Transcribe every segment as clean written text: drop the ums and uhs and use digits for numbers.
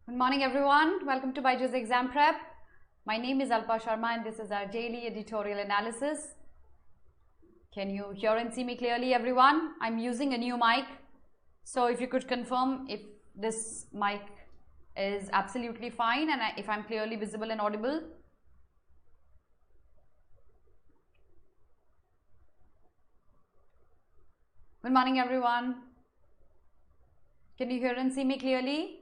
Good morning everyone. Welcome to BYJU'S Exam Prep. My name is Alpa Sharma and this is our daily editorial analysis. Can you hear and see me clearly everyone? I'm using a new mic. So if you could confirm if this mic is absolutely fine and if I'm clearly visible and audible. Good morning everyone. Can you hear and see me clearly?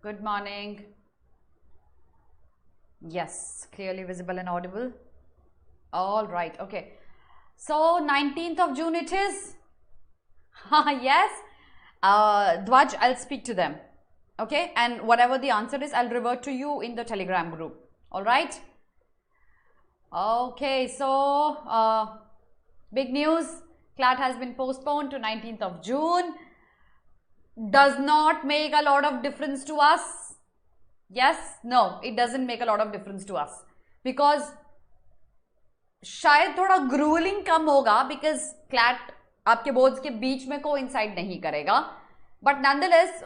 Good morning. Yes, clearly visible and audible. All right, okay. So 19th of June it is. Yes. Dwaj, I'll speak to them. Okay, and whatever the answer is, I'll revert to you in the Telegram group. All right. Okay, so big news. CLAT has been postponed to 19th of June. Does not make a lot of difference to us. Yes, no, it doesn't make a lot of difference to us because शायद थोड़ा grueling कम होगा because CLAT आपके boards के बीच में coincide नहीं करेगा, but nonetheless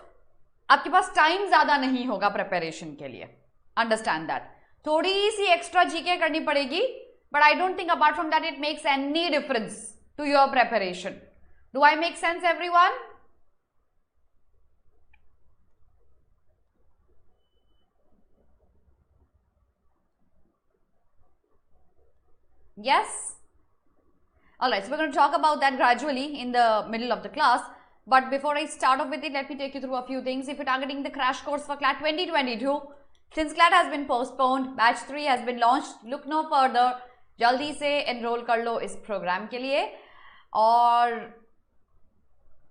आपके पास time ज़्यादा नहीं होगा preparation के लिए. Understand that. थोड़ी सी extra GK करनी पड़ेगी, but I don't think apart from that it makes any difference to your preparation. Do I make sense, everyone? Yes? Alright, so we're going to talk about that gradually in the middle of the class. But before I start off with it, let me take you through a few things. If you're targeting the crash course for CLAT 2022, since CLAT has been postponed, batch 3 has been launched, look no further. जल्दी से enroll कर लो इस program के लिए. और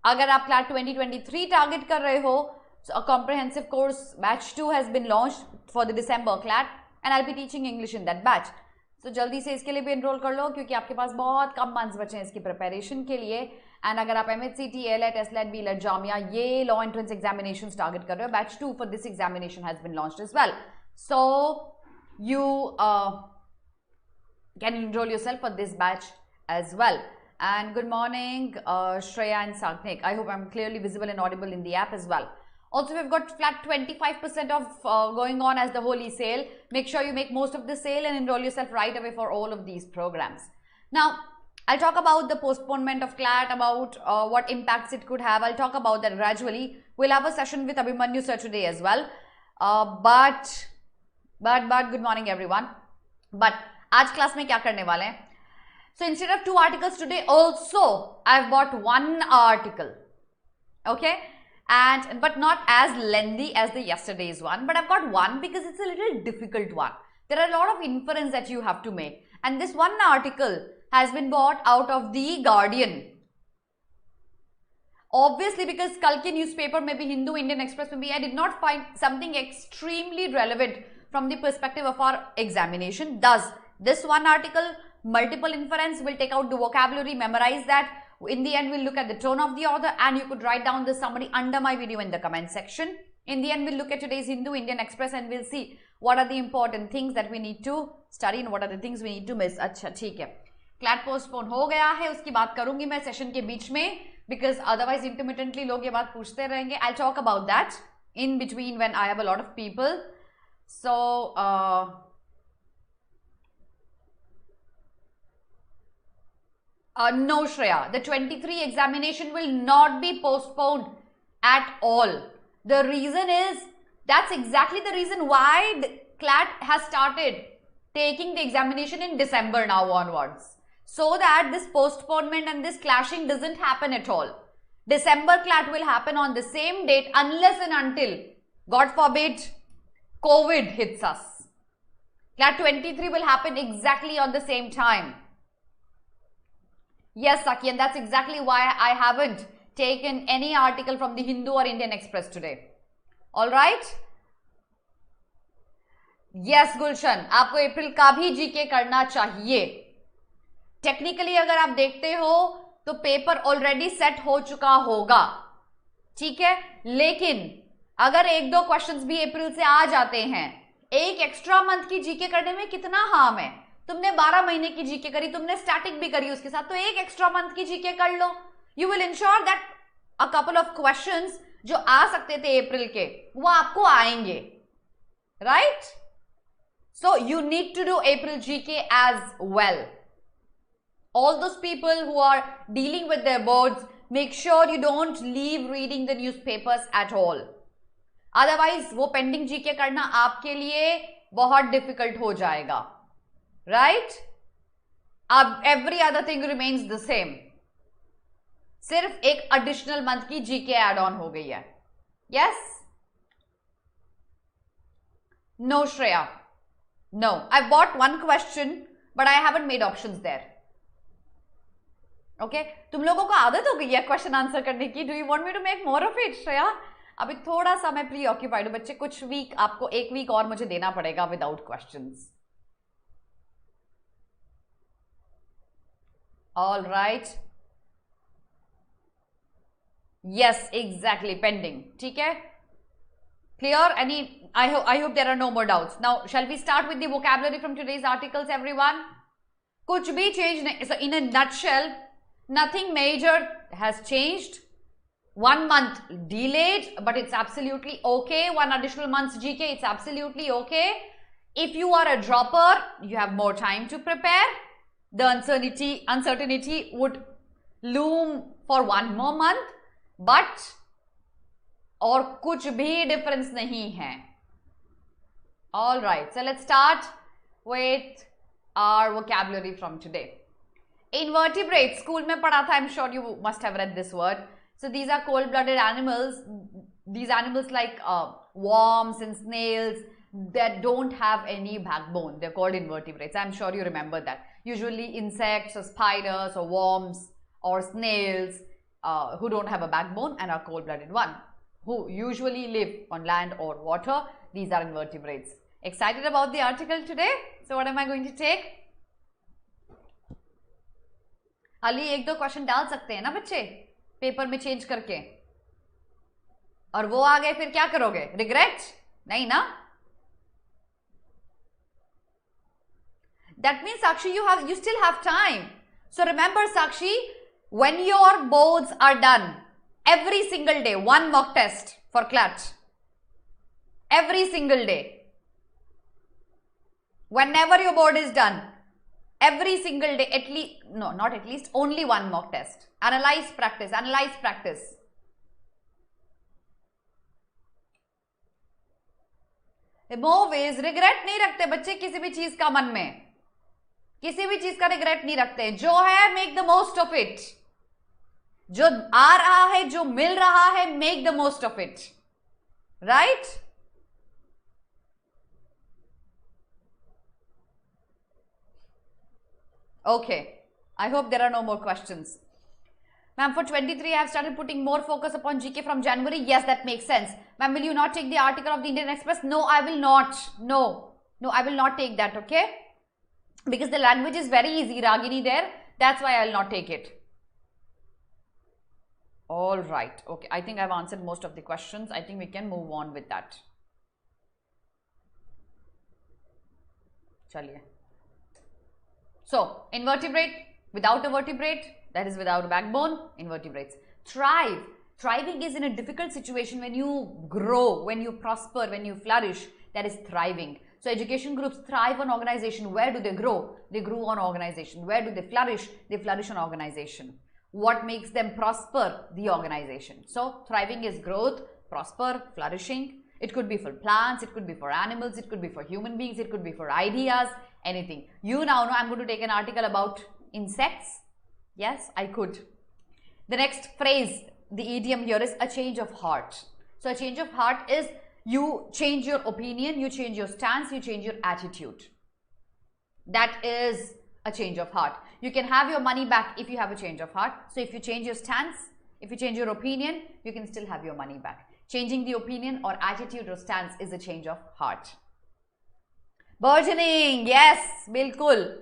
अगर आप CLAT 2023 target कर रहे हो, so a comprehensive course batch 2 has been launched for the December CLAT and I'll be teaching English in that batch. So जल्दी से इसके लिए भी enroll कर लो क्योंकि आपके पास बहुत कम months बचे हैं इसकी preparation के लिए. And अगर आप MHCT, ALET, SLET, BLET, JAMIA ये law entrance examinations target कर रहे हो, batch 2 for this examination has been launched as well. So you can enroll yourself for this batch as well. And good morning Shreya and Sagnik. I hope I'm clearly visible and audible in the app as well. Also, we've got flat 25% off going on as the Holi sale. Make sure you make most of the sale and enroll yourself right away for all of these programs. Now, I'll talk about the postponement of CLAT, about what impacts it could have. I'll talk about that gradually. We'll have a session with Abhimanyu sir today as well. But good morning everyone. But आज class में क्या करने वाले हैं? So instead of 2 articles today, also I've bought 1 article. Okay. But not as lengthy as the yesterday's one, but I've got one because it's a little difficult one. There are a lot of inference that you have to make, and this one article has been bought out of the Guardian. Obviously, because कल के newspaper में भी Hindu, Indian Express में भी, I did not find something extremely relevant from the perspective of our examination. Thus, this one article, multiple inference, will take out the vocabulary, memorize that. In the end, we'll look at the tone of the author and you could write down the summary under my video in the comment section. In the end, we'll look at today's Hindu, Indian Express and we'll see what are the important things that we need to study and what are the things we need to miss. अच्छा ठीक है. CLAT postpone हो गया है, उसकी बात करूंगी मैं session के बीच में because otherwise intermittently लोग ये बात पूछते रहेंगे. I'll talk about that in between when I have a lot of people. So, no Shreya, the 23 examination will not be postponed at all. The reason is, that's exactly the reason why CLAT has started taking the examination in December now onwards. So that this postponement and this clashing doesn't happen at all. December CLAT will happen on the same date unless and until, God forbid, COVID hits us. CLAT 23 will happen exactly on the same time. Yes, Saki, and that's exactly why I haven't taken any article from the Hindu or Indian Express today. Alright? Yes, Gulshan, आपको अप्रैल का भी GK करना चाहिए. Technically अगर आप देखते हो तो पेपर ऑलरेडी सेट हो चुका होगा. ठीक है? लेकिन अगर 1-2 क्वेश्चंस भी अप्रैल से आ जाते हैं, एक एक्स्ट्रा मंथ की जीके करने में कितना हार्म है? तुमने 12 महीने की जीके करी, तुमने स्टैटिक भी करी उसके साथ, तो एक एक्स्ट्रा मंथ की जीके कर लो. You will ensure that a couple of questions जो आ सकते थे अप्रैल के वो आपको आएंगे, right? So you need to do April GK as well. All those people who are dealing with their boards, make sure you don't leave reading the newspapers at all. Otherwise, वो pending GK करना आपके लिए बहुत difficult हो जाएगा, right? अब every other thing remains the same. सिर्फ एक additional month की GK add on हो गई है. Yes? No, Shreya. No. I've bought one question, but I haven't made options there. Okay तुम लोगों को आदत हो गई है क्वेश्चन आंसर करने की. Do you want me to make more of it Shreya? अभी थोड़ा सा मैं प्री ऑक्यूपाइड हूं बच्चे, कुछ वीक आपको एक वीक और मुझे देना पड़ेगा without questions. All right, yes exactly, pending. ठीक है, clear? Any I hope there are no more doubts. Now shall we start with the vocabulary from today's articles everyone? कुछ भी चेंज नहीं. So in a nutshell, nothing major has changed. 1 month delayed, but it's absolutely okay. 1 additional month's GK, it's absolutely okay. If you are a dropper, you have more time to prepare. The uncertainty would loom for 1 more month, but और कुछ भी difference नहीं है. All right, so let's start with our vocabulary from today. Invertebrates, school में पढ़ा था. I'm sure you must have read this word. So these are cold-blooded animals. These animals like worms and snails that don't have any backbone. They're called invertebrates. I'm sure you remember that. Usually insects or spiders or worms or snails who don't have a backbone and are cold-blooded one, who usually live on land or water. These are invertebrates. Excited about the article today? So what am I going to take? Ali 1-2 question डाल सकते हैं ना बच्चे paper में change करके, और वो आ गए फिर क्या करोगे? रिग्रेट? नहीं ना. That means Sakshi you still have time. So remember Sakshi, when your boards are done, every single day 1 mock test for CLAT. Every single day. Whenever your board is done, every single day, at least, no, not at least, only 1 mock test. Analyze, practice, analyze, practice. Always regret नहीं रखते बच्चे किसी भी चीज का मन में, किसी भी चीज का रिग्रेट नहीं रखते. जो है make the most of it. जो आ रहा है, जो मिल रहा है, make the most of it. Right? Okay, I hope there are no more questions. Ma'am, for 23, I have started putting more focus upon GK from January. Yes, that makes sense. Ma'am, will you not take the article of the Indian Express? No, I will not. No, I will not take that, okay? Because the language is very easy, Ragini there. That's why I will not take it. All right. Okay, I think I've answered most of the questions. I think we can move on with that. Chaliye. So, invertebrate, without a vertebrate, that is without a backbone, invertebrates. Thrive. Thriving is in a difficult situation when you grow, when you prosper, when you flourish. That is thriving. So, education groups thrive on organization. Where do they grow? They grow on organization. Where do they flourish? They flourish on organization. What makes them prosper? The organization. So, thriving is growth, prosper, flourishing. It could be for plants, it could be for animals, it could be for human beings, it could be for ideas, anything. You now know I'm going to take an article about insects. Yes, I could. The next phrase, the idiom here is a change of heart. So a change of heart is you change your opinion, you change your stance, you change your attitude. That is a change of heart. You can have your money back if you have a change of heart. So if you change your stance, if you change your opinion, you can still have your money back. Changing the opinion or attitude or stance is a change of heart. Burgeoning, yes, bilkul.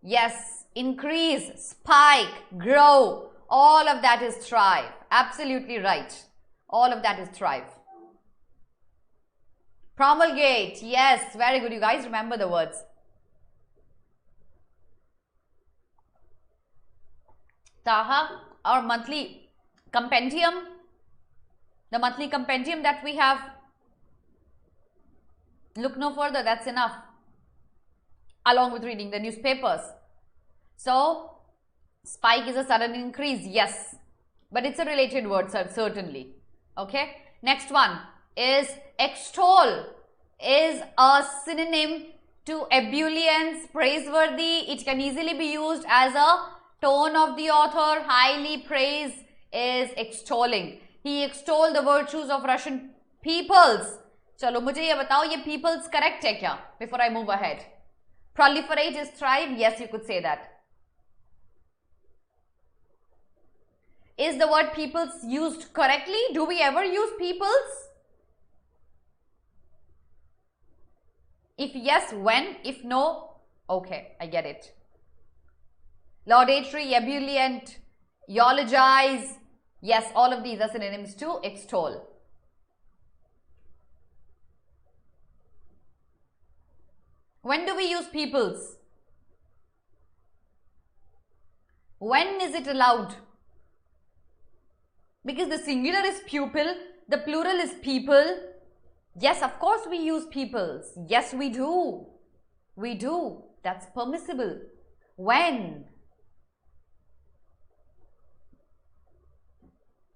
Yes, increase, spike, grow, all of that is thrive. Absolutely right. All of that is thrive. Promulgate, yes, very good. You guys remember the words. Taha, our monthly compendium, the monthly compendium that we have. Look no further, that's enough. Along with reading the newspapers. So, spike is a sudden increase, yes. But it's a related word, certainly. Okay. Next one is extol. Is a synonym to ebullience, praiseworthy. It can easily be used as a tone of the author. Highly praise is extolling. He extolled the virtues of Russian peoples. Chalo, mujhe ye batao, ye peoples correct hai kya? Before I move ahead. Proliferate is thrive. Yes, you could say that. Is the word peoples used correctly? Do we ever use peoples? If yes, when? If no, okay, I get it. Laudatory, ebullient, eulogize. Yes, all of these are synonyms to extol. When do we use peoples? When is it allowed? Because the singular is pupil, the plural is people. Yes, of course we use peoples. Yes, we do. We do. That's permissible. When?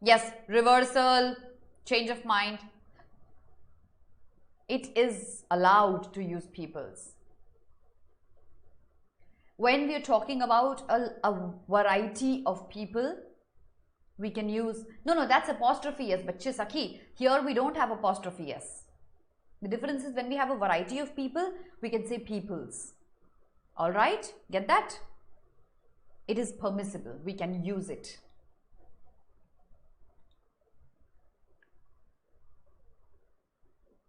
Yes, reversal, change of mind. It is allowed to use peoples. When we are talking about a variety of people, we can use, no, that's apostrophe S, bachche sakhi. Here we don't have apostrophe S. The difference is when we have a variety of people, we can say peoples. Alright, get that? It is permissible, we can use it.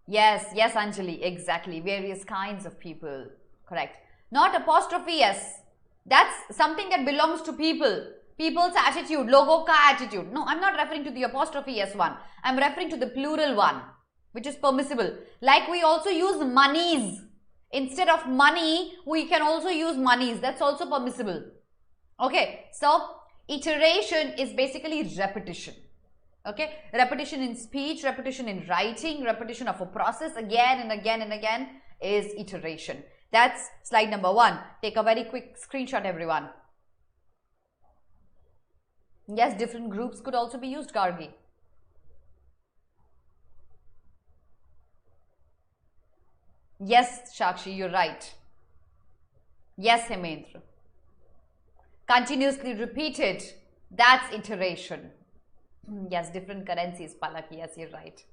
Yes, Anjali, exactly. Various kinds of people, correct. Not apostrophe S. That's something that belongs to people. People's attitude, logo ka attitude. No, I'm not referring to the apostrophe S one. I'm referring to the plural one, which is permissible. Like we also use monies. Instead of money, we can also use monies. That's also permissible. Okay, so iteration is basically repetition. Okay, repetition in speech, repetition in writing, repetition of a process again and again and again is iteration. That's slide number 1. Take a very quick screenshot, everyone. Yes, different groups could also be used, Gargi. Yes, Shakshi, you're right. Yes, Hemendra. Continuously repeated, that's iteration. Yes, different currencies, Palak. Yes, you're right.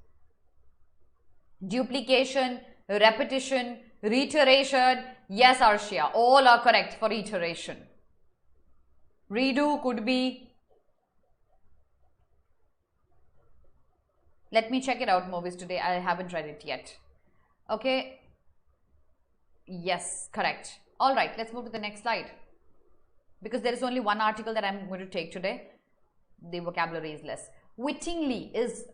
Duplication, repetition, reiteration. Yes, Arshia, all are correct for iteration. Redo could be. Let me check it out, movies today. I haven't read it yet. Okay. Yes, correct. All right, let's move to the next slide. Because there is only one article that I'm going to take today. The vocabulary is less. Wittingly is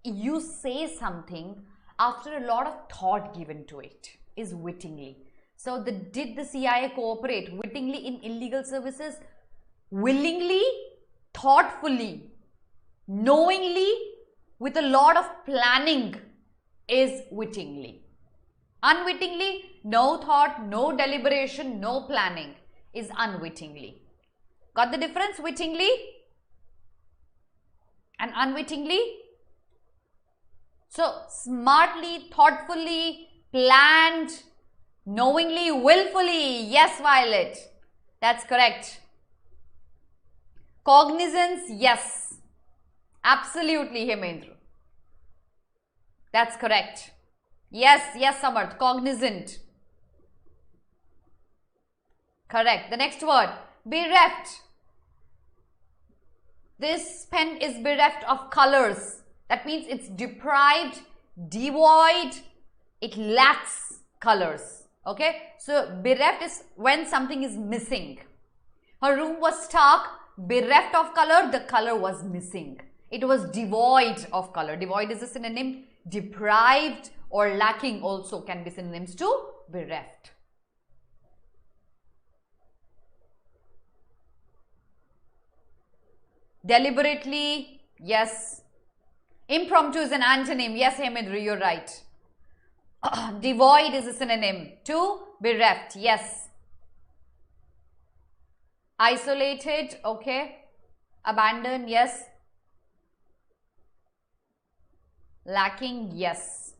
you say something after a lot of thought given to it, is wittingly. So did the CIA cooperate wittingly in illegal services? Willingly, thoughtfully, knowingly, with a lot of planning is wittingly. Unwittingly, no thought, no deliberation, no planning is unwittingly. Got the difference? Wittingly and unwittingly. So smartly, thoughtfully, planned, knowingly, willfully. Yes, Violet, that's correct. Cognizance, yes, absolutely, Hemendra, that's correct. Yes, Samarth, cognizant, correct. The next word, bereft. This pen is bereft of colors. That means it's deprived, devoid, it lacks colors. Okay, so bereft is when something is missing. Her room was stark, bereft of color, the color was missing. It was devoid of color. Devoid is a synonym. Deprived or lacking also can be synonyms to bereft. Deliberately, yes. Impromptu is an antonym. Yes, Hemendra, you're right. Devoid is a synonym. To bereft, yes. Isolated, okay. Abandoned, yes. Lacking, yes.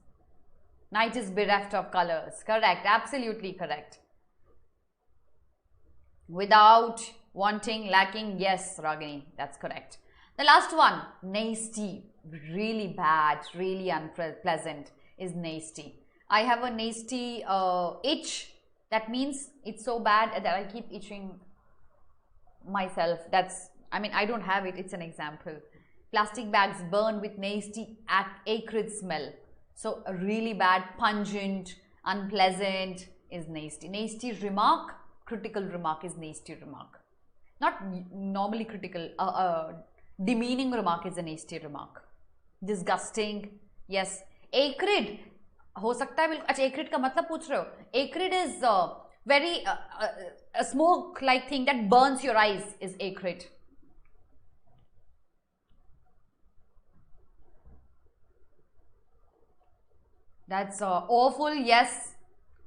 Night is bereft of colors. Correct, absolutely correct. Without, wanting, lacking, yes, Ragini, that's correct. The last one, nasty, really bad, really unpleasant is nasty. I have a nasty itch. That means it's so bad that I keep itching myself. That's, I mean, I don't have it, it's an example. Plastic bags burn with nasty acrid smell. So a really bad, pungent, unpleasant is nasty. Nasty remark, critical remark is nasty remark. Not normally critical, demeaning remark is a nasty remark. Disgusting, yes. Acrid, हो सकता है बिल्कुल. अच्छा, acrid का मतलब पूछ रहे हो? Acrid is very a smoke like thing that burns your eyes is acrid. That's awful, yes.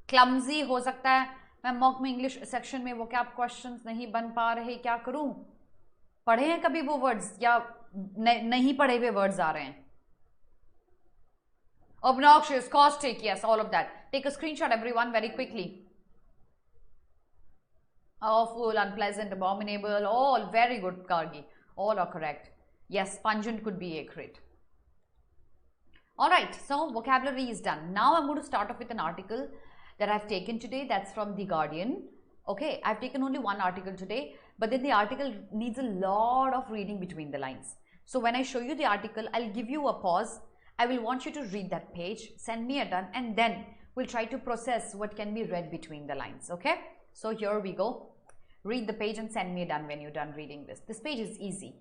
Clumsy हो सकता है. मैं मॉक में इंग्लिश सेक्शन में वो क्या क्वेश्चंस नहीं बन पा रहे, क्या करूं? पढ़े हैं कभी वो वर्ड्स या नहीं पढ़े हुए वर्ड्स आ रहे हैं? Obnoxious, caustic, yes, all of that. Take a screenshot, everyone, very quickly. Awful, unpleasant, abominable, all very good, Kargi. All are correct. Yes, pungent could be acrid. Alright, so vocabulary is done. Now I'm going to start off with an article that I've taken today. That's from The Guardian. Okay, I've taken only one article today, but then the article needs a lot of reading between the lines. So when I show you the article, I'll give you a pause. I will want you to read that page, send me a done, and then we'll try to process what can be read between the lines. Okay, so here we go. Read the page and send me a done when you're done reading this. This page is easy.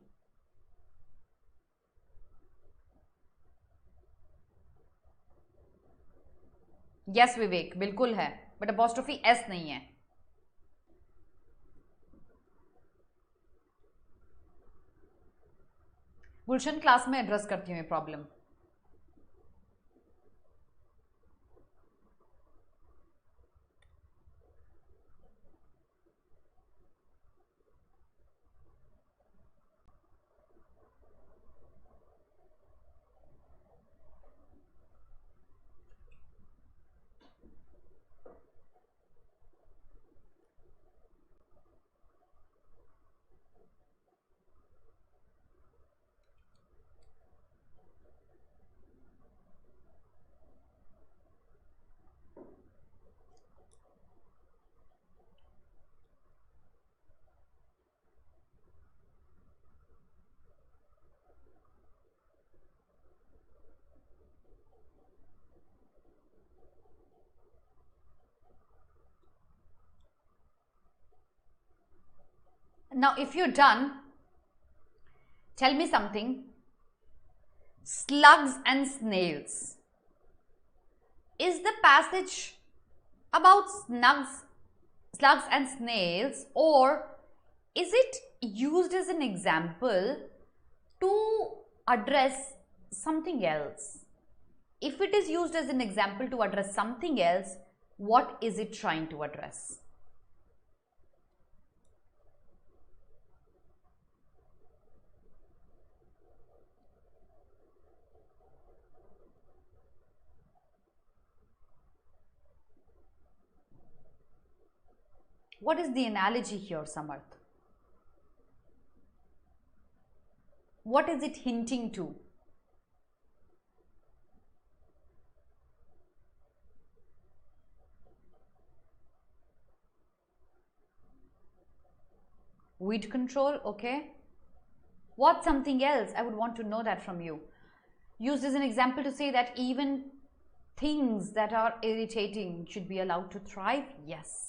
Yes, Vivek, बिल्कुल है, but apostrophe S नहीं है. गुलशन class में address करती हूँ ये problem. Now, if you're done, tell me something. Slugs and snails. Is the passage about slugs and snails, or is it used as an example to address something else? If it is used as an example to address something else, what is it trying to address? What is the analogy here, Samarth? What is it hinting to? Weed control, okay. What's something else? I would want to know that from you. Used as an example to say that even things that are irritating should be allowed to thrive? Yes.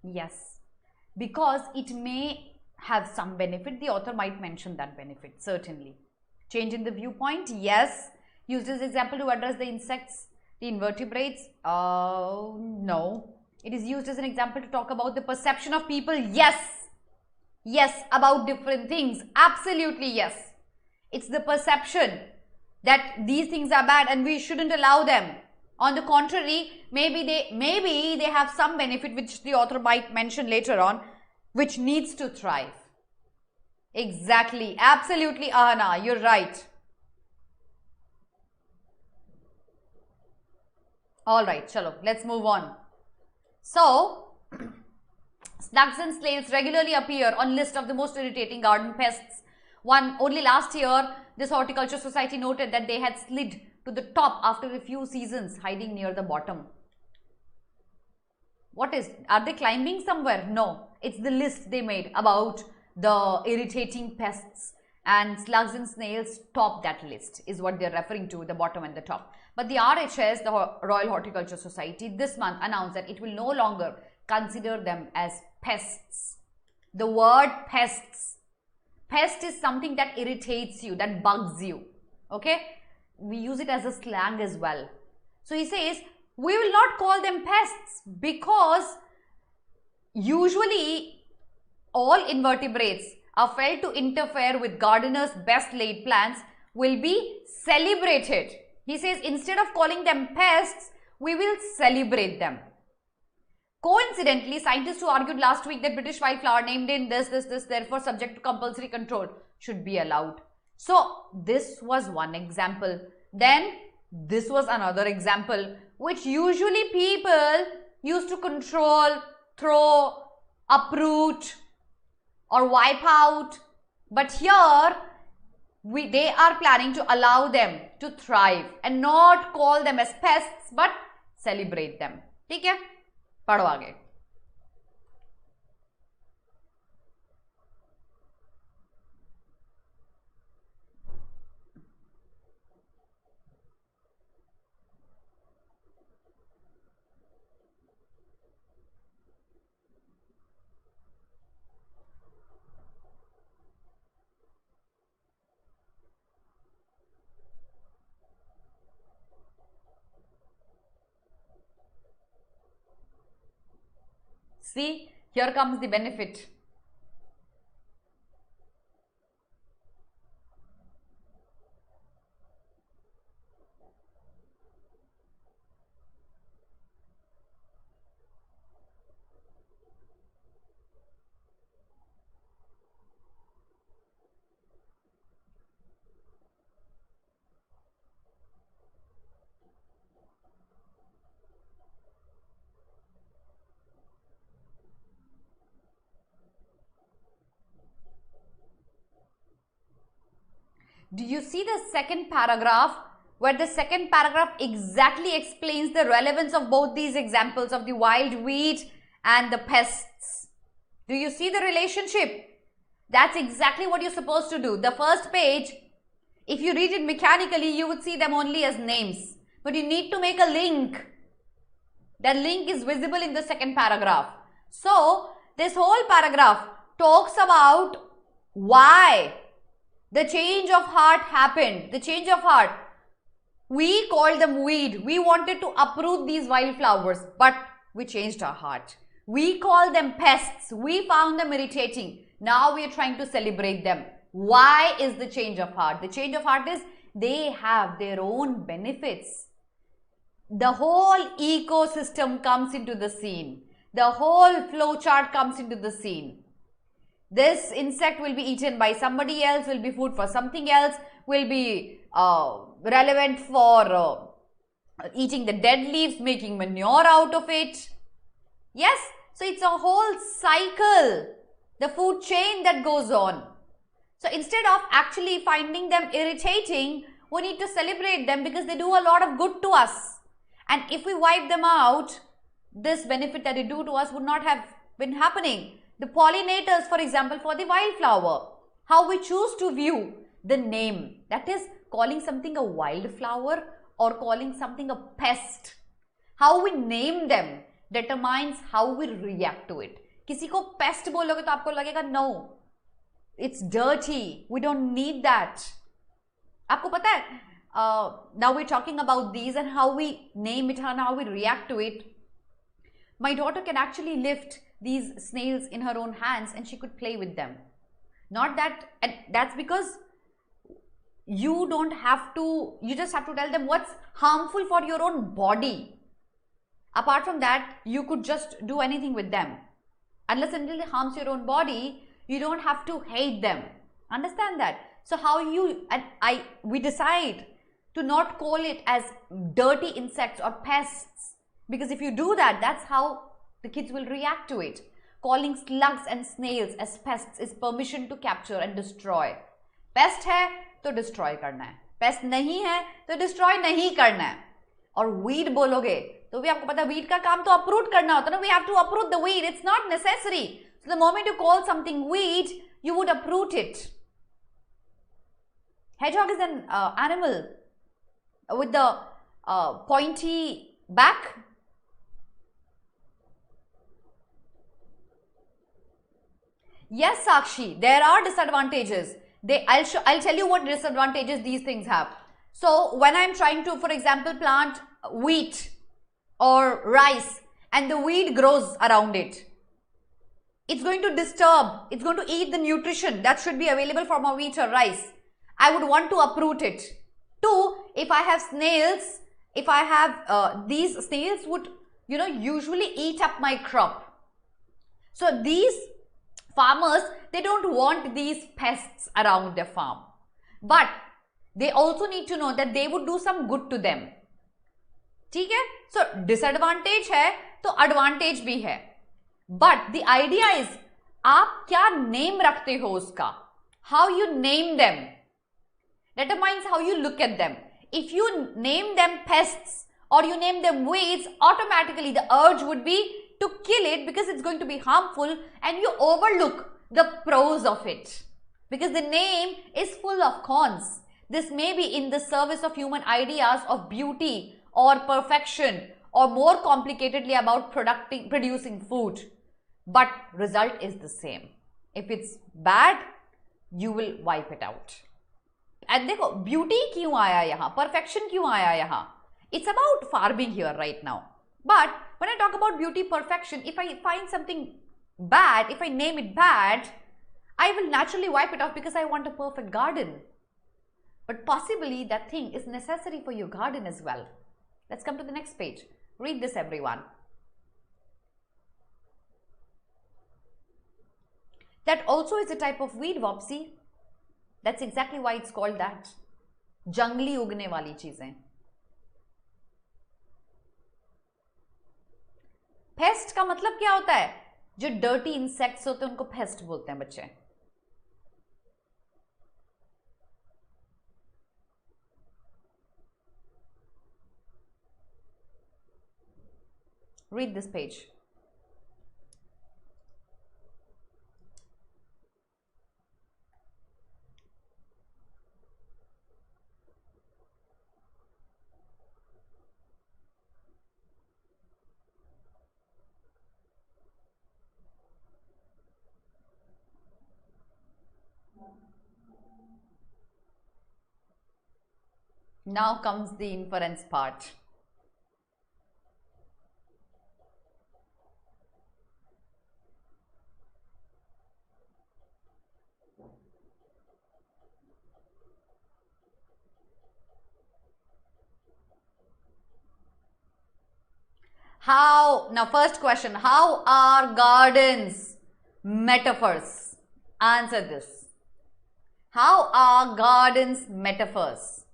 Yes, because it may have some benefit. The author might mention that benefit, certainly. Change in the viewpoint? Yes. Used as example to address the insects, the invertebrates? No. It is used as an example to talk about the perception of people? Yes. Yes, about different things. Absolutely yes. It's the perception that these things are bad and we shouldn't allow them. On the contrary, maybe they have some benefit which the author might mention later on, which needs to thrive. Exactly. Absolutely, Ahana. You're right. Alright, chalo. Let's move on. So, slugs and snails regularly appear on list of the most irritating garden pests. Only last year, this horticulture society noted that they had slid to the top after a few seasons, hiding near the bottom. Are they climbing somewhere? No, it's the list they made about the irritating pests, and slugs and snails top that list is what they're referring to, the bottom and the top. But the RHS, the Royal Horticulture Society, this month announced that it will no longer consider them as pests. The word pests. Pest is something that irritates you, that bugs you. Okay? We use it as a slang as well. So he says, we will not call them pests because usually all invertebrates are felt to interfere with gardeners' best laid plans will be celebrated. He says, instead of calling them pests, we will celebrate them. Coincidentally, scientists who argued last week that British wildflower named in this, therefore subject to compulsory control should be allowed. So, this was one example. Then, this was another example, which usually people used to control, throw, uproot or wipe out. But here, they are planning to allow them to thrive and not call them as pests but celebrate them. ठीक है? पढ़ो आगे. See, here comes the benefit. Do you see the second paragraph, where the second paragraph exactly explains the relevance of both these examples of the wild weed and the pests? Do you see the relationship? That's exactly what you're supposed to do. The first page, if you read it mechanically, you would see them only as names. But you need to make a link. That link is visible in the second paragraph. So, this whole paragraph talks about why the change of heart happened. The change of heart. We called them weed. We wanted to uproot these wildflowers, but we changed our heart. We called them pests. We found them irritating. Now we are trying to celebrate them. Why is the change of heart? The change of heart is they have their own benefits. The whole ecosystem comes into the scene. The whole flow chart comes into the scene. This insect will be eaten by somebody else, will be food for something else, will be relevant for eating the dead leaves, making manure out of it. Yes, so it's a whole cycle, the food chain that goes on. So instead of actually finding them irritating, we need to celebrate them because they do a lot of good to us. And if we wipe them out, this benefit that they do to us would not have been happening. The pollinators, for example, for the wildflower, how we choose to view the name, that is calling something a wildflower or calling something a pest. How we name them determines how we react to it. किसी को pest बोलोगे तो आपको लगेगा no, it's dirty, we don't need that. आपको पता है, now we're talking about these and how we name it and how we react to it. My daughter can actually lift these snails in her own hands and she could play with them. Not that, and that's because you don't have to, you just have to tell them what's harmful for your own body. Apart from that, you could just do anything with them. Unless until it harms your own body, you don't have to hate them. Understand that? So how you, and we decide to not call it as dirty insects or pests, because if you do that, that's how the kids will react to it. Calling slugs and snails as pests is permission to capture and destroy. Pest है तो destroy करना है, pest नहीं है तो destroy नहीं करना है. और weed बोलोगे तो भी आपको पता है weed का काम तो uproot करना होता है ना. We have to uproot the weed. It's not necessary. So the moment you call something weed, you would uproot it. Hedgehog is an animal with the pointy back. Yes, Sakshi, there are disadvantages. I'll tell you what disadvantages these things have. So when I'm trying to, for example, plant wheat or rice and the weed grows around it, it's going to disturb, it's going to eat the nutrition that should be available from a wheat or rice. I would want to uproot it. Two, if I have snails, if I have these snails would, usually eat up my crop. So these farmers, they don't want these pests around their farm. But they also need to know that they would do some good to them. ठीक है? So disadvantage है तो advantage भी है. But the idea is, आप क्या name रखते हो उसका? How you name them determines how you look at them. If you name them pests or you name them weeds, automatically the urge would be to kill it because it's going to be harmful, and you overlook the pros of it because the name is full of cons. This may be in the service of human ideas of beauty or perfection, or more complicatedly about producing food, but result is the same. If it's bad, you will wipe it out. And देखो beauty क्यों आया यहाँ, perfection क्यों आया यहाँ? It's about farming here right now. But when I talk about beauty, perfection, if I find something bad, if I name it bad, I will naturally wipe it off because I want a perfect garden. But possibly that thing is necessary for your garden as well. Let's come to the next page. Read this, everyone. That also is a type of weed, Vopsy. That's exactly why it's called that. Jungli उगने वाली चीजें. Paste का मतलब क्या होता है? जो dirty insects होते हैं उनको पेस्ट बोलते हैं बच्चे. Read this page. Now comes the inference part. Now first question, how are gardens metaphors? Answer this. How are gardens metaphors?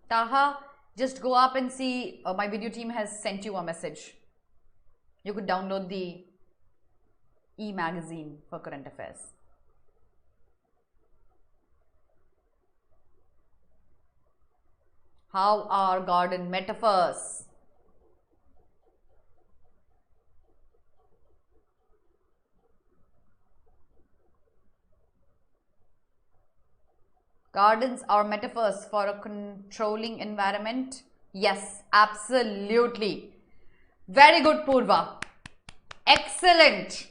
Taha, just go up and see, my video team has sent you a message. You could download the e-magazine for current affairs. How are garden metaphors? Gardens are metaphors for a controlling environment. Yes, absolutely. Very good, Purva. Excellent.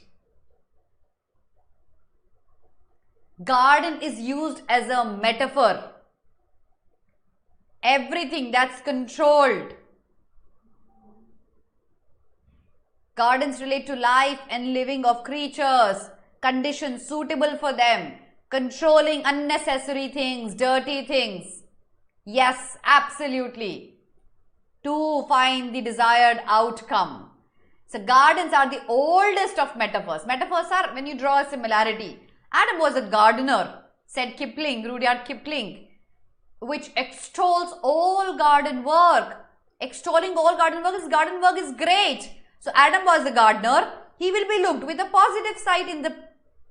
Garden is used as a metaphor. Everything that's controlled. Gardens relate to life and living of creatures, conditions suitable for them, controlling unnecessary things, dirty things. Yes, absolutely. To find the desired outcome. So gardens are the oldest of metaphors. Metaphors are when you draw a similarity. Adam was a gardener, said Kipling, Rudyard Kipling, which extols all garden work. Extolling all garden work is great. So Adam was a gardener. He will be looked with a positive side in the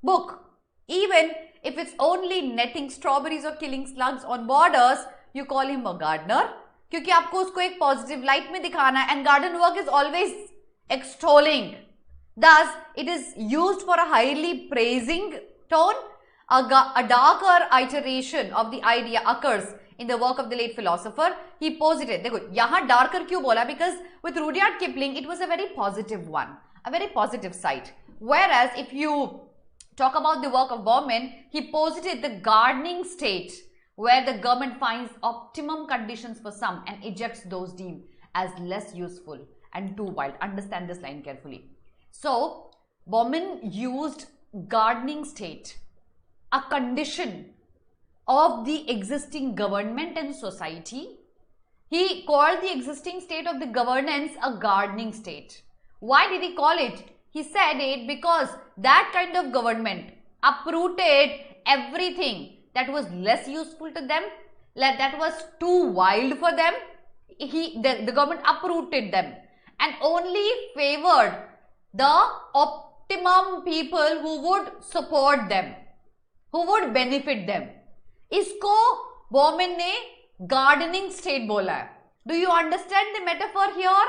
book. Even if it's only netting strawberries or killing slugs on borders, you call him a gardener. क्योंकि आपको उसको एक positive light में दिखाना है, and garden work is always extolling. Thus, it is used for a highly praising tone. A darker iteration of the idea occurs in the work of the late philosopher. He posited, देखो यहाँ darker क्यों बोला? Because with Rudyard Kipling, it was a very positive one, a very positive side. Whereas if you talk about the work of Bauman, he posited the gardening state where the government finds optimum conditions for some and ejects those deemed as less useful and too wild. Understand this line carefully. So, Bauman used gardening state, a condition of the existing government and society. He called the existing state of the governance a gardening state. Why did he call it? He said it because that kind of government uprooted everything that was less useful to them, that was too wild for them. The government uprooted them and only favored the optimum people who would support them, who would benefit them. इसको Bauman ने gardening state बोला है. Do you understand the metaphor here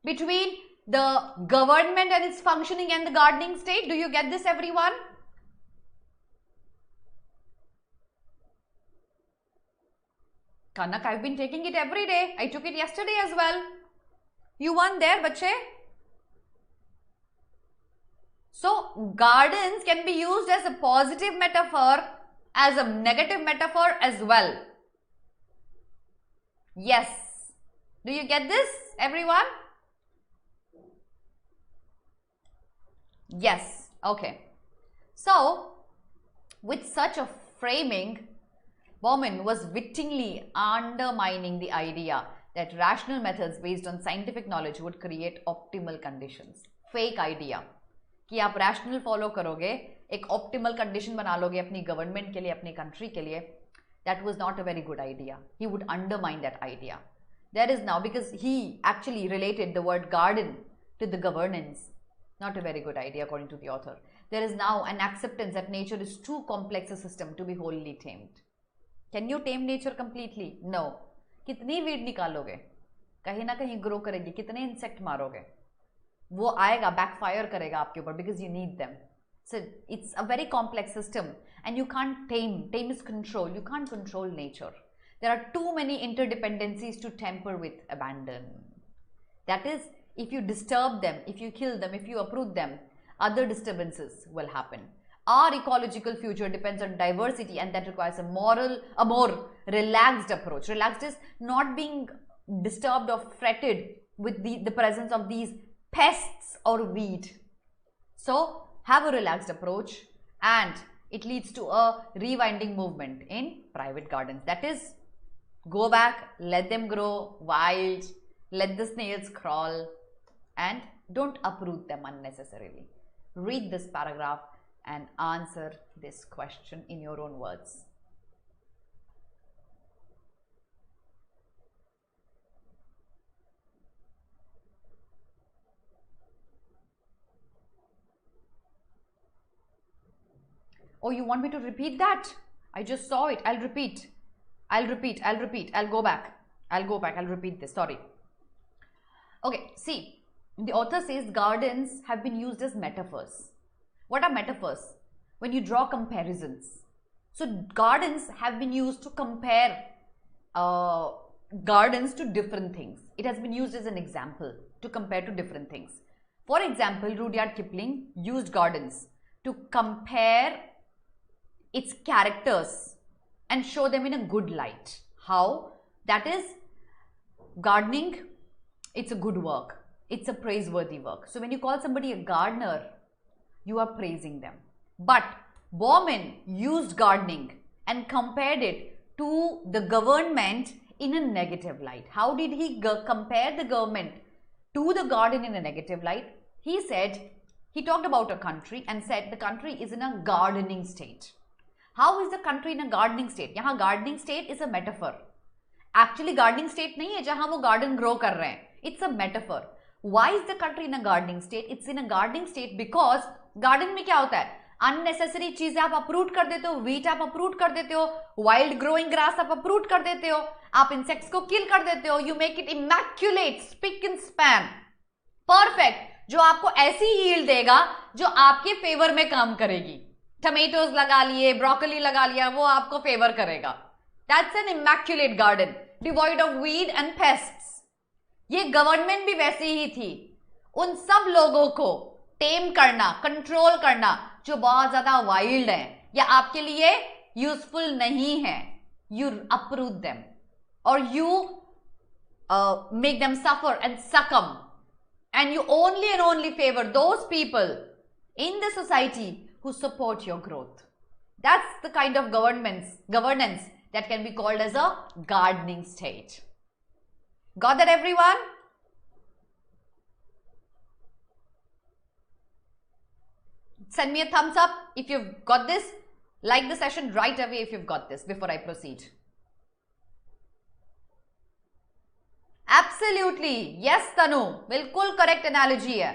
between the government and its functioning and the gardening state? Do you get this, everyone? Kanak, I've been taking it every day. I took it yesterday as well. You weren't there, bache? So, gardens can be used as a positive metaphor, as a negative metaphor as well. Yes. Do you get this, everyone? Yes. Okay. So, with such a framing, Bauman was wittingly undermining the idea that rational methods based on scientific knowledge would create optimal conditions. Fake idea कि आप rational follow करोगे, एक optimal condition बना लोगे अपनी government के लिए, अपनी country के लिए. That was not a very good idea. He would undermine that idea. There is now, because he actually related the word garden to the governance. Not a very good idea according to the author. There is now an acceptance that nature is too complex a system to be wholly tamed. Can you tame nature completely? No. कितनी weed निकालोगे? कहीं ना कहीं grow करेगी. कितने insect मारोगे? वो आएगा, backfire करेगा आपके ऊपर because you need them. So it's a very complex system and you can't tame. Tame is control. You can't control nature. There are too many interdependencies to temper with abandon. That is, if you disturb them, if you kill them, if you uproot them, other disturbances will happen. Our ecological future depends on diversity, and that requires a more relaxed approach. Relaxed is not being disturbed or fretted with the presence of these pests or weed. So have a relaxed approach, and it leads to a rewinding movement in private gardens. That is, go back, let them grow wild, let the snails crawl, and don't uproot them unnecessarily. Read this paragraph and answer this question in your own words. Oh, you want me to repeat that? I just saw it. I'll repeat. I'll go back. I'll repeat this. Sorry. Okay, see, the author says gardens have been used as metaphors. What are metaphors? When you draw comparisons. So gardens have been used to compare gardens to different things. It has been used as an example. to compare to different things. For example, Rudyard Kipling used gardens to compare its characters and show them in a good light. How? That is, gardening, it's a good work. It's a praiseworthy work. So when you call somebody a gardener, you are praising them. But Bauman used gardening and compared it to the government in a negative light. How did he compare the government to the garden in a negative light? He said, he talked about a country and said the country is in a gardening state. How is the country in a gardening state? यहाँ gardening state is a metaphor. Actually gardening state नहीं है जहाँ वो garden grow कर रहे हैं. It's a metaphor. Why is the country in a gardening state? It's in a gardening state because garden में क्या होता है? Unnecessary चीजें आप uproot कर देते हो, wheat आप uproot कर देते हो, wild growing grass आप uproot कर देते हो, आप insects को kill कर देते हो, you make it immaculate, spick and span, perfect, जो आपको ऐसी yield देगा जो आपके favor में काम करेगी. Tomatoes लगा लिए, broccoli लगा लिया, वो आपको favor करेगा. That's an immaculate garden, devoid of weed and pests. ये गवर्नमेंट भी वैसे ही थी. उन सब लोगों को टेम करना, कंट्रोल करना जो बहुत ज्यादा वाइल्ड हैं या आपके लिए यूजफुल नहीं है, यू अप्रूव देम और you make them suffer and succumb and you only and only favour those people in the society who support your growth. That's the kind of governance that can be called as a gardening state. Got that, everyone? Send me a thumbs up if you've got this. Like the session right away if you've got this before I proceed. Absolutely. Yes, Tanu. बिल्कुल correct analogy है.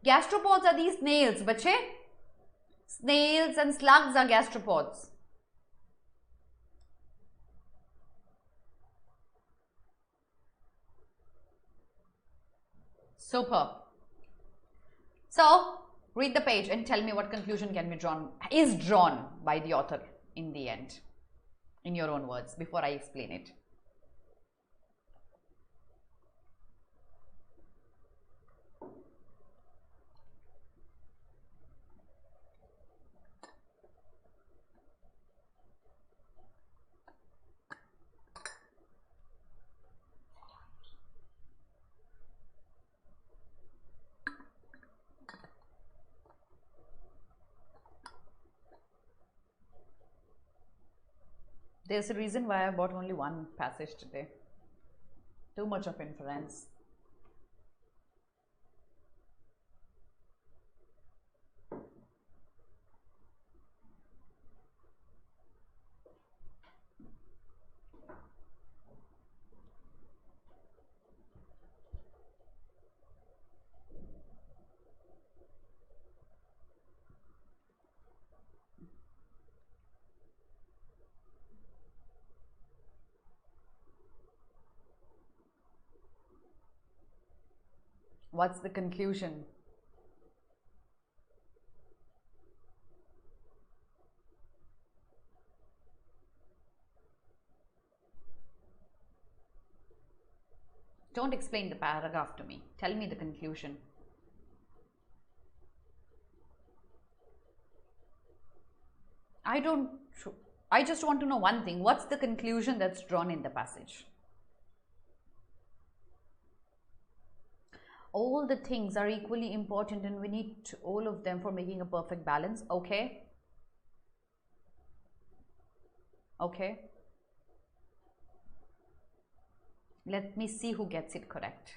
Gastropods are these snails, बच्चे. Snails and slugs are gastropods. Super. So, read the page and tell me what conclusion can be drawn by the author in the end, in your own words, before I explain it. There's a reason why I bought only one passage today. Too much of inference. What's the conclusion? Don't explain the paragraph to me. Tell me the conclusion. I just want to know one thing. What's the conclusion that's drawn in the passage? All the things are equally important and we need all of them for making a perfect balance. Okay. Okay. Let me see who gets it correct.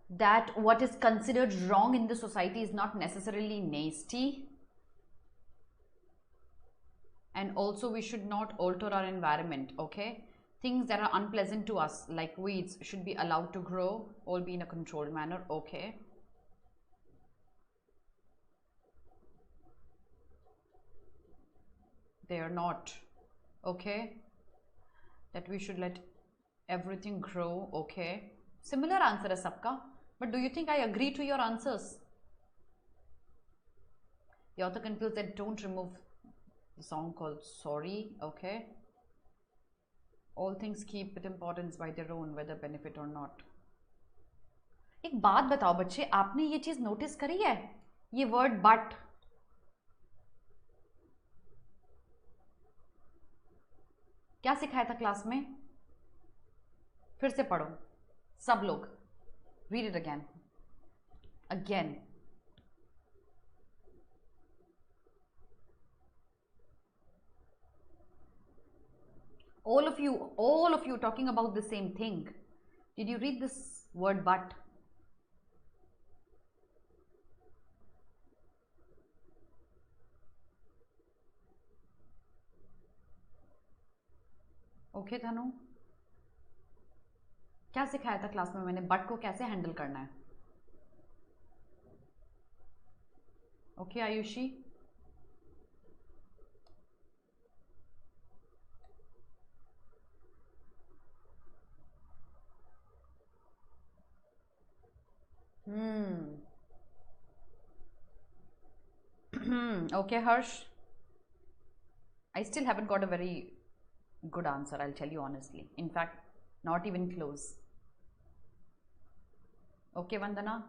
That what is considered wrong in the society is not necessarily nasty. And also we should not alter our environment, okay? Things that are unpleasant to us, like weeds, should be allowed to grow, all be in a controlled manner, okay? They are not, okay? That we should let everything grow, okay? Similar answer as sabka, but do you think I agree to your answers? The author confused that don't remove the song called Sorry. Okay. All things keep its importance by their own, whether benefit or not. एक बात बताओ बच्चे, आपने ये चीज notice करी है? ये वर्ड बट क्या सिखाया था क्लास में? फिर से पढ़ो सब लोग. Read it again. Again. All of you talking about the same thing. Did you read this word but? Okay धनु, क्या सिखाया था क्लास में मैंने? बट को कैसे हैंडल करना है? Okay Ayushi, okay Harsh, I still haven't got a very good answer, I'll tell you honestly. In fact, not even close. Okay Vandana,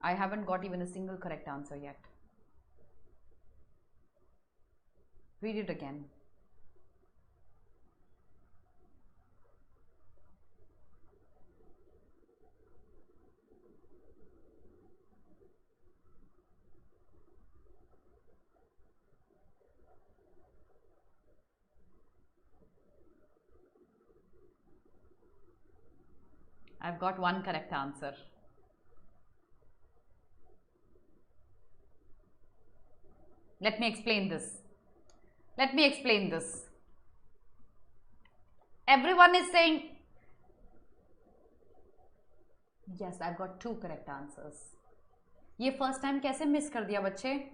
I haven't got even a single correct answer yet. Read it again. I've got one correct answer. Let me explain this. Everyone is saying, yes, I've got two correct answers. ये first time कैसे miss कर दिया बच्चे?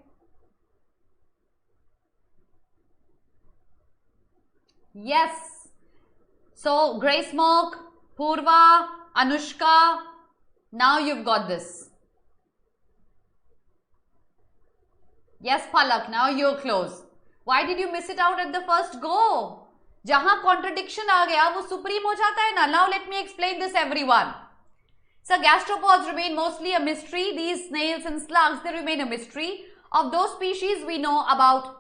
Yes. So, Grey Smoke, Purva, Anushka, now you've got this. Yes, Palak, now you're close. Why did you miss it out at the first go? जहां contradiction आ गया वो supreme हो जाता है ना. Now let me explain this everyone. So gastropods remain mostly a mystery. These snails and slugs, they remain a mystery. Of those species we know about.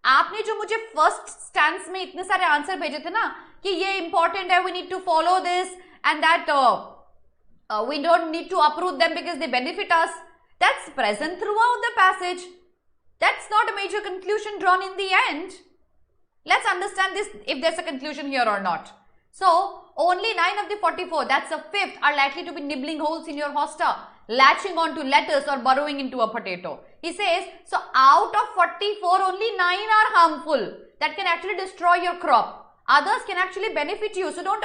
आपने जो मुझे first stance में इतने सारे आंसर भेजे थे ना कि ये important है, we need to follow this and that we don't need to uproot them because they benefit us. That's present throughout the passage. That's not a major conclusion drawn in the end. Let's understand this, if there's a conclusion here or not. So, only 9 of the 44, that's a fifth, are likely to be nibbling holes in your hosta, latching onto lettuce or burrowing into a potato. He says, so out of 44, only 9 are harmful. That can actually destroy your crop. Others can actually benefit you, so don't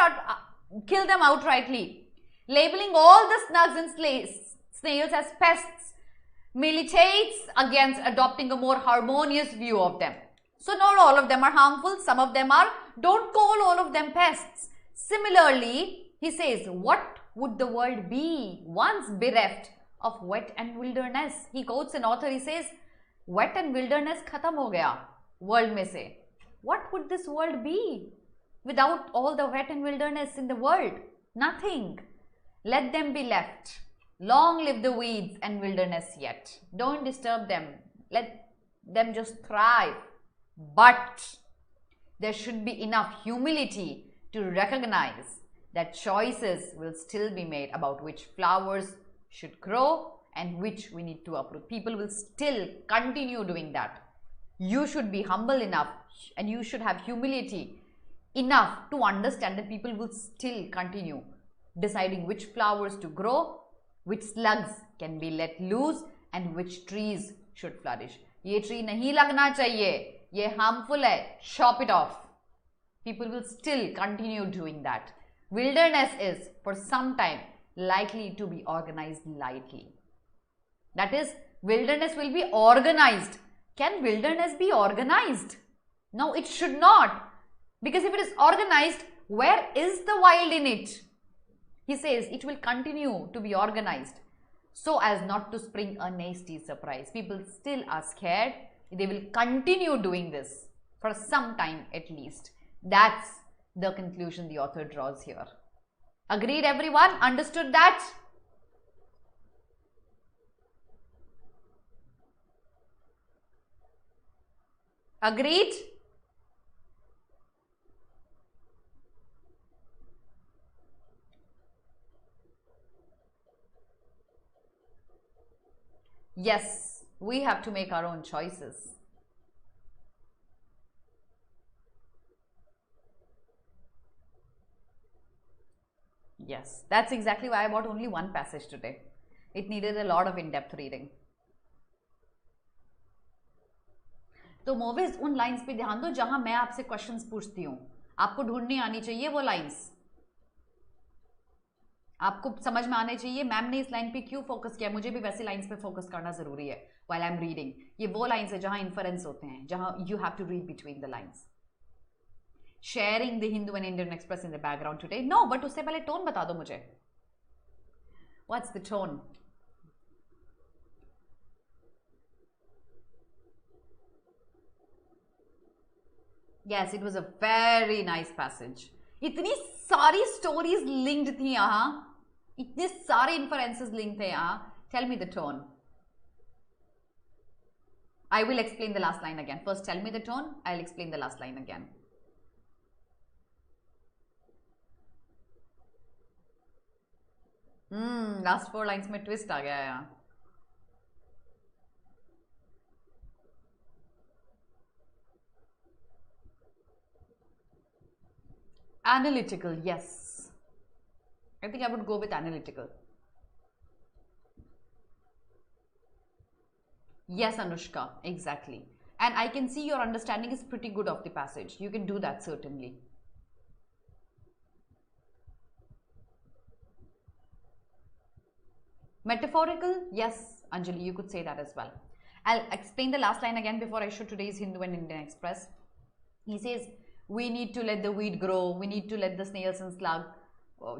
kill them outrightly. Labeling all the slugs and snails as pests militates against adopting a more harmonious view of them. So not all of them are harmful, some of them are. Don't call all of them pests. Similarly, he says, what would the world be once bereft of wet and wilderness? He quotes an author, he says, wet and wilderness khatam ho gaya world mein se. What would this world be without all the wet and wilderness in the world? Nothing. Let them be left. Long live the weeds and wilderness yet. Don't disturb them. Let them just thrive. But there should be enough humility to recognize that choices will still be made about which flowers should grow and which we need to uproot. People will still continue doing that. You should be humble enough and you should have humility enough to understand that people will still continue deciding which flowers to grow, which slugs can be let loose and which trees should flourish. ये tree नहीं लगना चाहिए, ये harmful है, chop it off. People will still continue doing that. Wilderness is for some time likely to be organized lightly. That is, wilderness will be organized. Can wilderness be organized? No, it should not. Because if it is organized, where is the wild in it? He says it will continue to be organized. so as not to spring a nasty surprise. People still are scared. They will continue doing this for some time at least. That's the conclusion the author draws here. Agreed, everyone? Understood that? Agreed? Yes, we have to make our own choices. Yes, that's exactly why I bought only one passage today. It needed a lot of in-depth reading. तो मोविज उन lines पे ध्यान दो जहां मैं आपसे questions पूछती हूँ. आपको ढूंढनी आनी चाहिए वो लाइंस. आपको समझ में आने चाहिए मैम ने इस लाइन पे क्यों फोकस किया. मुझे भी वैसे लाइंस पे फोकस करना जरूरी है व्हाइल आई एम रीडिंग. ये वो लाइंस है जहां इन्फरेंस होते हैं, जहां you have to read between the lines. Sharing the Hindu and Indian Express in the background today. No, but उससे पहले टोन बता दो मुझे. What's the tone? Yes, it was a very nice passage. इतनी सारी स्टोरीज लिंक्ड थी यहाँ, इतने सारे इन्फरेंसेस लिंक थे यहाँ. Tell me the tone. I will explain the last line again. First tell me the tone, I'll explain the last line again. Last 4 lines में twist आ गया यहाँ. Analytical, yes. I think I would go with analytical. Yes, Anushka, exactly. And I can see your understanding is pretty good of the passage. You can do that certainly. Metaphorical, yes, Anjali, you could say that as well. I'll explain the last line again before I show today's Hindu and Indian Express. He says, we need to let the weed grow. We need to let the snails and slug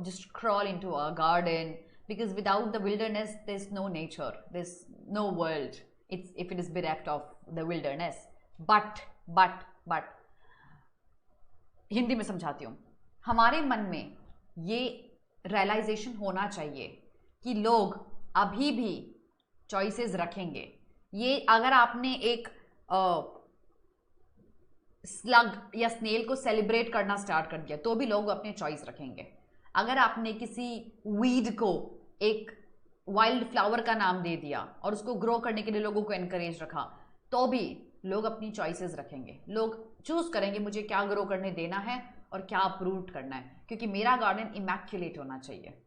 just crawl into our garden, because without the wilderness, there's no nature. There's no world. If it is bereft of the wilderness. But Hindi में समझाती हूँ. हमारे मन में ये realization होना चाहिए कि लोग अभी भी choices रखेंगे. ये अगर आपने एक स्लग या स्नेल को सेलिब्रेट करना स्टार्ट कर दिया तो भी लोग अपने चॉइस रखेंगे. अगर आपने किसी वीड को एक वाइल्ड फ्लावर का नाम दे दिया और उसको ग्रो करने के लिए लोगों को एनकरेज रखा तो भी लोग अपनी चॉइसेस रखेंगे. लोग चूज करेंगे मुझे क्या ग्रो करने देना है और क्या अप्रूव करना है, क्योंकि मेरा गार्डन इमैक्युलेट होना चाहिए.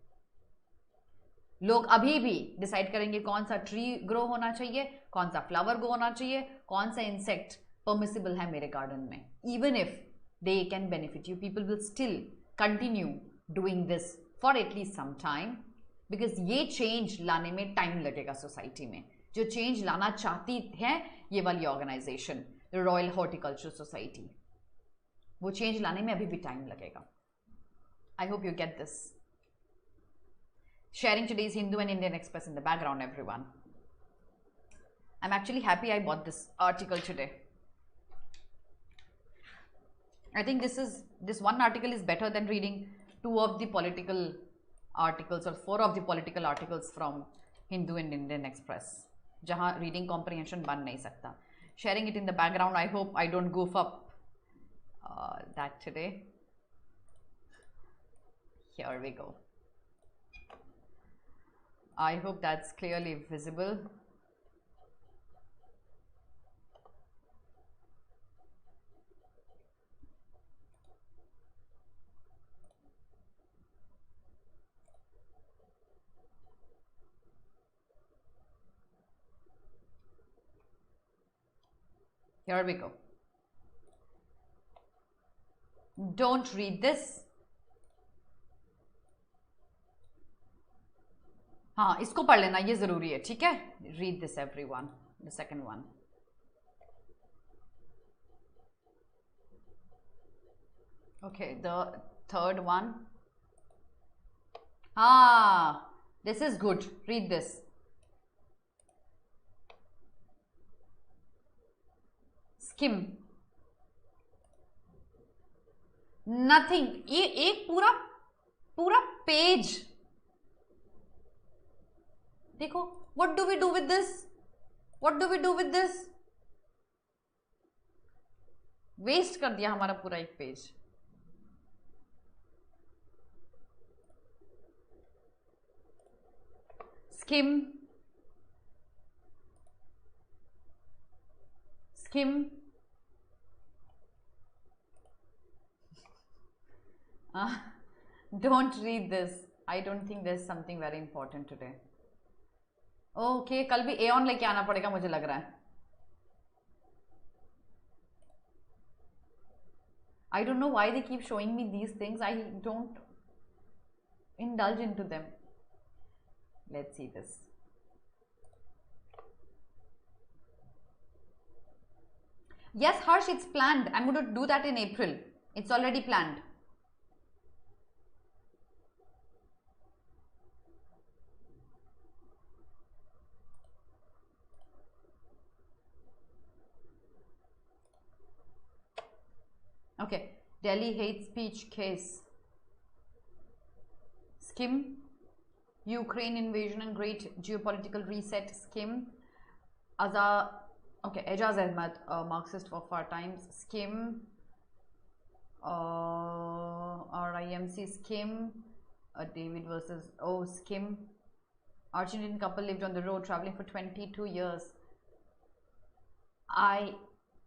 लोग अभी भी डिसाइड करेंगे कौन सा ट्री ग्रो होना चाहिए, कौन सा फ्लावर ग्रो होना चाहिए, कौन सा इंसेक्ट परमिसिबल है मेरे गार्डन में. Even if they can benefit you, people will still continue doing this for at least some time, because ये चेंज लाने में टाइम लगेगा सोसाइटी में. जो चेंज लाना चाहती है ये वाली ऑर्गेनाइजेशन रॉयल हॉर्टिकल्चर सोसाइटी, वो चेंज लाने में अभी भी टाइम लगेगा. I hope you get this. Sharing today's Hindu and Indian Express in the background, everyone. I'm actually happy I bought this article today. I think this one article is better than reading 2 of the political articles or 4 of the political articles from Hindu and Indian Express, जहाँ reading comprehension बन नहीं सकता. Sharing it in the background. I hope I don't goof up that today. Here we go. I hope that's clearly visible. Here we go. Don't read this. हाँ, इसको पढ़ लेना, ये जरूरी है, ठीक है. Read this everyone. The second one. Okay, the third one. हाँ, this is good. Read this. Skim, nothing. ये एक पूरा पूरा पेज देखो. What do we do with this? What do we do with this? Waste कर दिया हमारा पूरा एक पेज. Skim, skim. Don't read this. I don't think there's something very important today. Okay, कल भी एऑन लेके आना पड़ेगा मुझे लग रहा है. I don't know why they keep showing me these things. I don't indulge into them. Let's see this. Yes, Harsh, it's planned. I'm going to do that in April. It's already planned. Okay, Delhi hate speech case. Skim, Ukraine invasion and great geopolitical reset. Skim, Ejaz Ahmed, Marxist of our times. Skim, RIMC. Skim, David versus Skim. Argentine couple lived on the road traveling for 22 years. I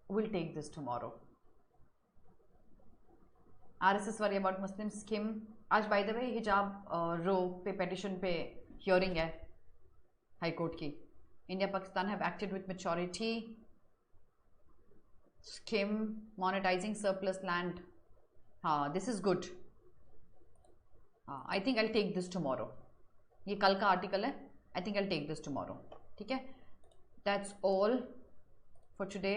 will take this tomorrow. RSS worry about Muslims. Skim. आज by the way हिजाब रो पे petition पे hearing है high court की. India Pakistan have acted with maturity. Skim, monetizing surplus land. हाँ, this is good. हाँ, I think I'll take this tomorrow. ये कल का आर्टिकल है. I think I'll take this tomorrow. ठीक है. That's all for today.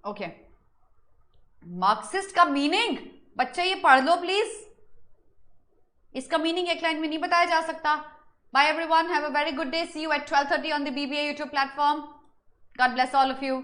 Okay, Marxist का meaning बच्चे ये पढ़ लो प्लीज. इसका मीनिंग एक लाइन में नहीं बताया जा सकता. Bye everyone, have a very good day. See you at 12:30 on the BBA YouTube platform. God bless all of you.